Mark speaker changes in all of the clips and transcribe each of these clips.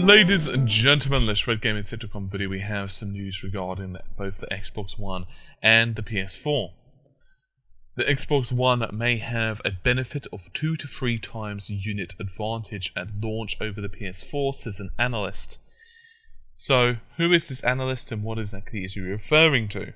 Speaker 1: Ladies and gentlemen, let's Red Game Etc.com video. We have some news regarding both the Xbox One and the PS4. The Xbox One may have a benefit of 2 to 3 times unit advantage at launch over the PS4, says an analyst. So, who is this analyst and what exactly is he referring to?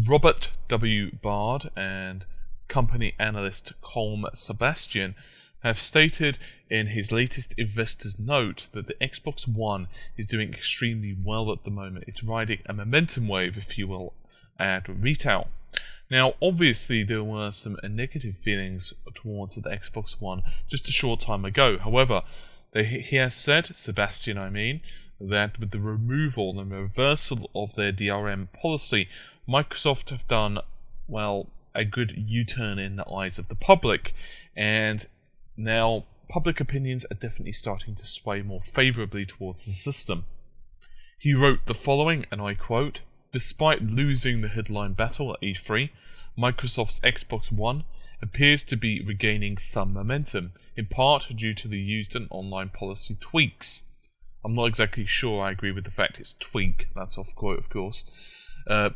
Speaker 1: Robert W. Bard and company analyst Colm Sebastian have stated in his latest investor's note that the Xbox One is doing extremely well at the moment. It's riding a momentum wave, if you will, at retail. Now, obviously, there were some negative feelings towards the Xbox One just a short time ago. However, he has said, Sebastian I mean, that with the removal and reversal of their DRM policy, Microsoft have done, well, a good U-turn in the eyes of the public, and now public opinions are definitely starting to sway more favourably towards the system. He wrote the following, and I quote, "Despite losing the headline battle at E3, Microsoft's Xbox One appears to be regaining some momentum, in part due to the used and online policy tweaks." I'm not exactly sure I agree with the fact it's tweak, that's off quote of course.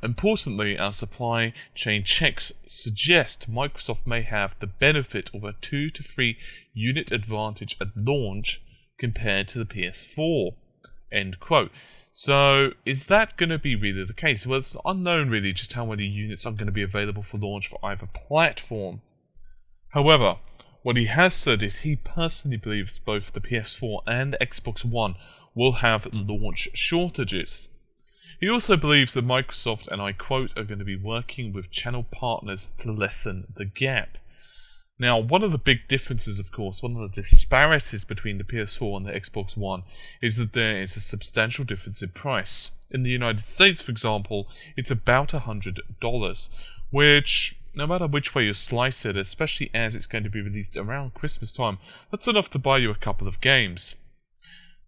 Speaker 1: Importantly, our supply chain checks suggest Microsoft may have the benefit of a 2 to 3 unit advantage at launch compared to the PS4. End quote. So, is that going to be really the case? Well, it's unknown really just how many units are going to be available for launch for either platform. However, what he has said is he personally believes both the PS4 and the Xbox One will have launch shortages. He also believes that Microsoft, and I quote, are going to be working with channel partners to lessen the gap. Now, one of the big differences, of course, one of the disparities between the PS4 and the Xbox One is that there is a substantial difference in price. In the United States, for example, it's about $100, which, no matter which way you slice it, especially as it's going to be released around Christmas time, that's enough to buy you a couple of games.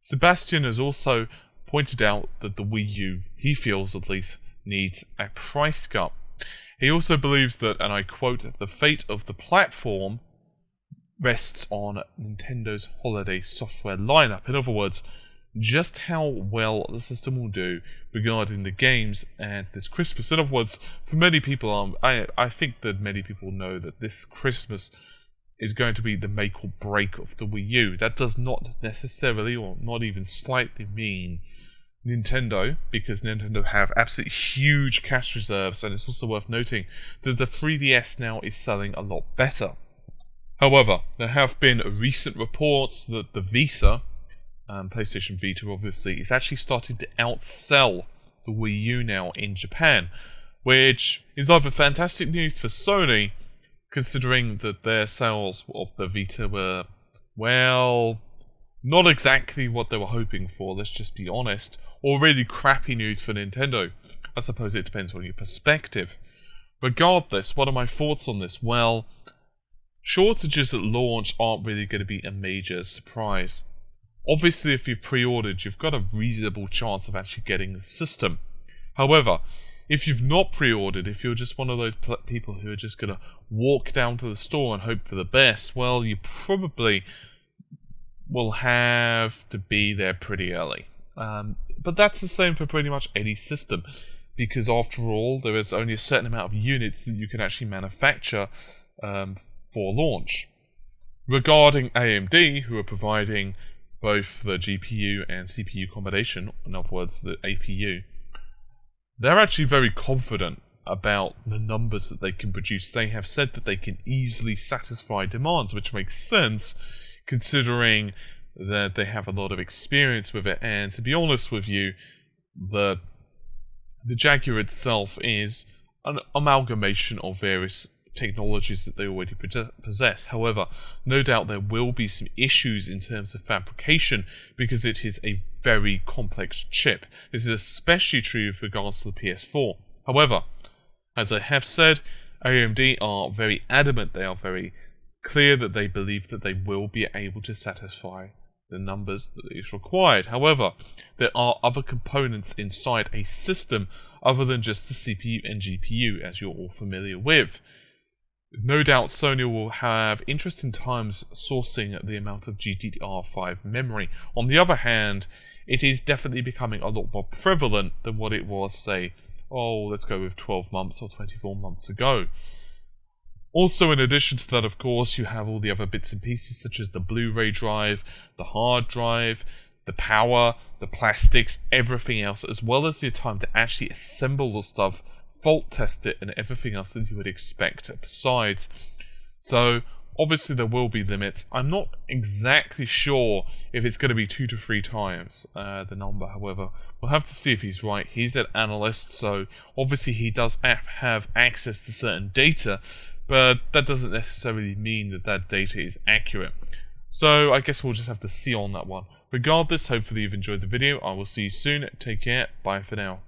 Speaker 1: Sebastian has also pointed out that the Wii U, he feels at least, needs a price cut. He also believes that, and I quote, "the fate of the platform rests on Nintendo's holiday software lineup." In other words, just how well the system will do regarding the games at this Christmas. In other words, for many people, I think that many people know that this Christmas is going to be the make or break of the Wii U. That does not necessarily, or not even slightly, mean Nintendo, because Nintendo have absolutely huge cash reserves, and it's also worth noting that the 3DS now is selling a lot better. However, there have been recent reports that the Vita, PlayStation Vita obviously, is actually starting to outsell the Wii U now in Japan, which is either fantastic news for Sony, considering that their sales of the Vita were, well, not exactly what they were hoping for, let's just be honest, or really crappy news for Nintendo. I suppose it depends on your perspective. Regardless, what are my thoughts on this? Well, shortages at launch aren't really going to be a major surprise. Obviously, if you've pre-ordered, you've got a reasonable chance of actually getting the system. However, if you've not pre-ordered, if you're just one of those people who are just going to walk down to the store and hope for the best, well, you probably will have to be there pretty early. But that's the same for pretty much any system, because after all, there is only a certain amount of units that you can actually manufacture for launch. Regarding AMD, who are providing both the GPU and CPU combination, in other words, the APU, they're actually very confident about the numbers that they can produce. They have said that they can easily satisfy demands, which makes sense considering that they have a lot of experience with it. And to be honest with you, the Jaguar itself is an amalgamation of various technologies that they already possess. However, no doubt there will be some issues in terms of fabrication because it is a very complex chip. This is especially true with regards to the PS4. However, as I have said, AMD are very adamant, they are very clear that they believe that they will be able to satisfy the numbers that is required. However, there are other components inside a system other than just the CPU and GPU, as you're all familiar with. No doubt Sony will have interesting times sourcing the amount of GDDR5 memory. On the other hand, it is definitely becoming a lot more prevalent than what it was, say, let's go with 12 months or 24 months ago. Also, in addition to that, of course, you have all the other bits and pieces such as the Blu-ray drive, the hard drive, the power, the plastics, everything else, as well as the time to actually assemble the stuff, fault test it, and everything else that you would expect besides. So obviously there will be limits. I'm not exactly sure if it's going to be 2 to 3 times the number. However, we'll have to see if he's right. He's an analyst, so obviously he does have access to certain data, but that doesn't necessarily mean that that data is accurate. So I guess we'll just have to see on that one. Regardless, hopefully you've enjoyed the video. I will see you soon. Take care. Bye for now.